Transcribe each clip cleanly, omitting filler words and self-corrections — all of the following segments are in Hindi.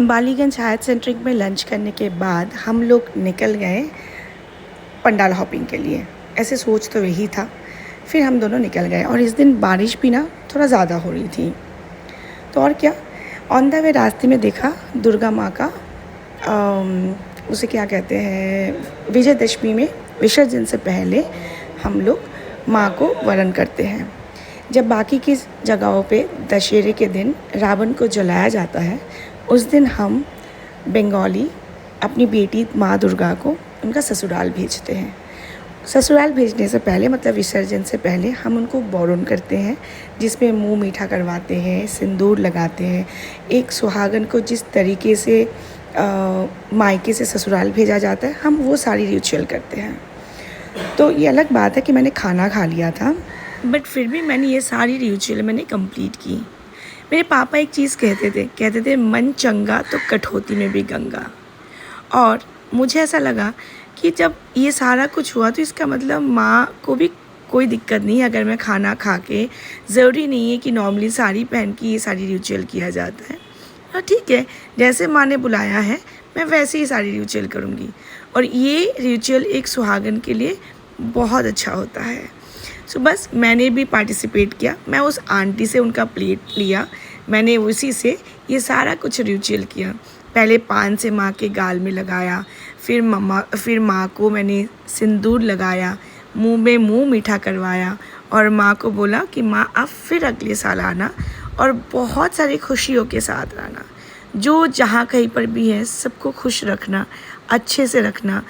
बालीगंज हायर सेंट्रिक में लंच करने के बाद हम लोग निकल गए पंडाल हॉपिंग के लिए। ऐसे सोच तो यही था। फिर हम दोनों निकल गए और इस दिन बारिश भी ना थोड़ा ज़्यादा हो रही थी। तो और क्या, ऑन द वे रास्ते में देखा दुर्गा माँ का उसे क्या कहते हैं, विजयदशमी में विसर्जन से पहले हम लोग माँ को वरण करते हैं। जब बाकी की जगहों पे दशहरे के दिन रावण को जलाया जाता है, उस दिन हम बंगाली अपनी बेटी माँ दुर्गा को उनका ससुराल भेजते हैं। ससुराल भेजने से पहले मतलब विसर्जन से पहले हम उनको बोरन करते हैं, जिसमें मुंह मीठा करवाते हैं, सिंदूर लगाते हैं। एक सुहागन को जिस तरीके से मायके से ससुराल भेजा जाता है, हम वो सारी रिचुअल करते हैं। तो ये अलग बात है कि मैंने खाना खा लिया था, बट फिर भी मैंने ये सारी रिचुअल मैंने कंप्लीट की। मेरे पापा एक चीज़ कहते थे मन चंगा तो कठौती में भी गंगा। और मुझे ऐसा लगा कि जब ये सारा कुछ हुआ तो इसका मतलब माँ को भी कोई दिक्कत नहीं है अगर मैं खाना खा के, ज़रूरी नहीं है कि नॉर्मली साड़ी पहन के ये सारी रिचुअल किया जाता है। हाँ ठीक है, जैसे माँ ने बुलाया है मैं वैसे ही सारी रिचुअल करूँगी। और ये रिचुअल एक सुहागन के लिए बहुत अच्छा होता है। सो बस मैंने भी पार्टिसिपेट किया। मैं उस आंटी से उनका प्लेट लिया, मैंने उसी से ये सारा कुछ रिचुअल किया। पहले पान से माँ के गाल में लगाया, फिर माँ को मैंने सिंदूर लगाया, मुंह में मुंह मीठा करवाया और माँ को बोला कि माँ आप फिर अगले साल आना और बहुत सारी खुशियों के साथ आना। जो जहाँ कहीं पर भी है सबको खुश रखना, अच्छे से रखना,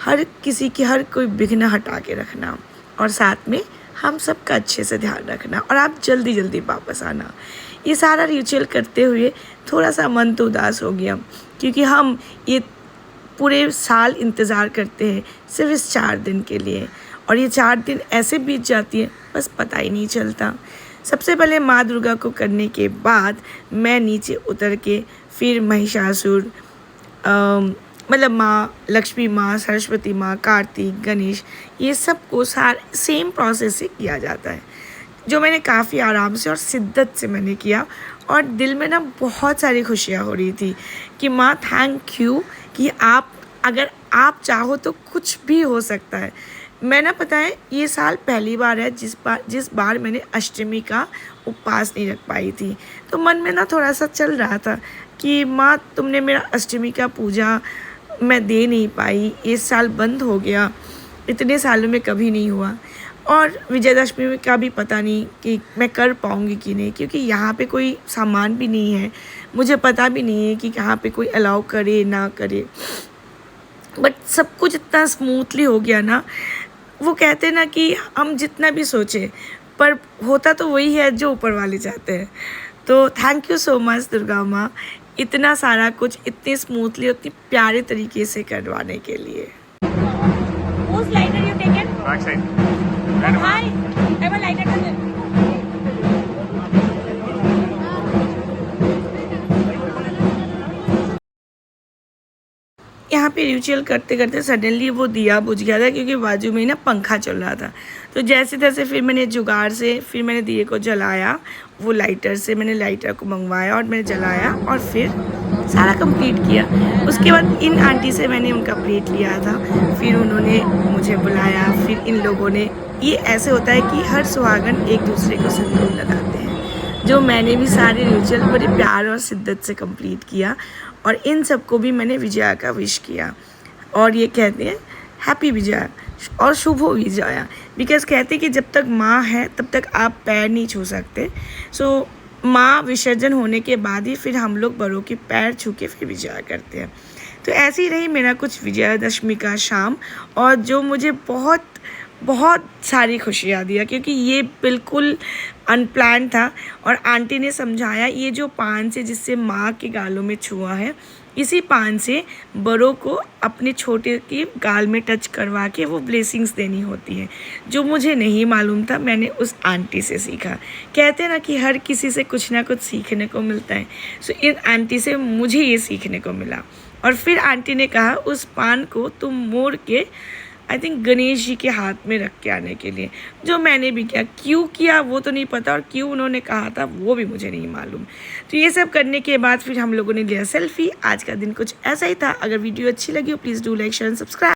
हर किसी की हर कोई विघ्न हटा के रखना और साथ में हम सबका अच्छे से ध्यान रखना और आप जल्दी जल्दी वापस आना। ये सारा रिचुअल करते हुए थोड़ा सा मन तो उदास हो गया, क्योंकि हम ये पूरे साल इंतज़ार करते हैं सिर्फ इस 4 दिन के लिए, और ये 4 दिन ऐसे बीत जाती है बस पता ही नहीं चलता। सबसे पहले माँ दुर्गा को करने के बाद मैं नीचे उतर के फिर महिषासुर मतलब माँ लक्ष्मी, माँ सरस्वती, माँ कार्तिक, गणेश, ये सब को सेम प्रोसेस से किया जाता है, जो मैंने काफ़ी आराम से और शिद्दत से मैंने किया। और दिल में ना बहुत सारी खुशियाँ हो रही थी कि माँ थैंक यू कि आप अगर आप चाहो तो कुछ भी हो सकता है। मैं ना पता है ये साल पहली बार है जिस बार मैंने अष्टमी का उपवास नहीं रख पाई थी। तो मन में ना थोड़ा सा चल रहा था कि माँ तुमने मेरा अष्टमी का पूजा मैं दे नहीं पाई, इस साल बंद हो गया, इतने सालों में कभी नहीं हुआ। और विजयदशमी का भी पता नहीं कि मैं कर पाऊँगी कि नहीं, क्योंकि यहाँ पे कोई सामान भी नहीं है, मुझे पता भी नहीं है कि यहाँ पे कोई अलाउ करे ना करे। बट सब कुछ इतना स्मूथली हो गया ना, वो कहते ना कि हम जितना भी सोचें पर होता तो वही है जो ऊपर वाले चाहते हैं। तो thank you so much Durga माँ, इतना सारा कुछ इतने स्मूथली इतनी प्यारे तरीके से करवाने के लिए। Whose lighter you taken? Back side. Oh, hi. I have a lighter to यहाँ पे रिचुअल करते करते सडनली वो दिया बुझ गया था, क्योंकि बाजू में ना पंखा चल रहा था। तो जैसे तैसे फिर मैंने जुगाड़ से फिर मैंने दिए को जलाया, वो लाइटर से मैंने लाइटर को मंगवाया और मैंने जलाया और फिर सारा कंप्लीट किया। उसके बाद इन आंटी से मैंने उनका प्लेट लिया था, फिर उन्होंने मुझे बुलाया, फिर इन लोगों ने, ये ऐसे होता है कि हर सुहागन एक दूसरे को सिंदूर लगाते हैं, जो मैंने भी सारे रिचुअल बड़े प्यार और शिद्दत से कंप्लीट किया। और इन सबको भी मैंने विजया का विश किया, और ये कहते हैं हैप्पी विजया और शुभ विजया, बिकॉज कहते हैं कि जब तक माँ है तब तक आप पैर नहीं छू सकते। सो माँ विसर्जन होने के बाद ही फिर हम लोग बड़ों के पैर छू के फिर विजया करते हैं। तो ऐसे ही रही मेरा कुछ विजयादशमी का शाम, और जो मुझे बहुत बहुत सारी खुशियाँ दिया, क्योंकि ये बिल्कुल अनप्लान था। और आंटी ने समझाया ये जो पान से जिससे माँ के गालों में छुआ है, इसी पान से बड़ों को अपने छोटे के गाल में टच करवा के वो ब्लेसिंग्स देनी होती है, जो मुझे नहीं मालूम था, मैंने उस आंटी से सीखा। कहते हैं ना कि हर किसी से कुछ ना कुछ सीखने को मिलता है। सो इन आंटी से मुझे ये सीखने को मिला। और फिर आंटी ने कहा उस पान को तुम मोड़ के आई थिंक गणेश जी के हाथ में रख के आने के लिए, जो मैंने भी किया। क्यों किया वो तो नहीं पता, और क्यों उन्होंने कहा था वो भी मुझे नहीं मालूम। तो ये सब करने के बाद फिर हम लोगों ने लिया सेल्फी। आज का दिन कुछ ऐसा ही था। अगर वीडियो अच्छी लगी हो please do like share and subscribe.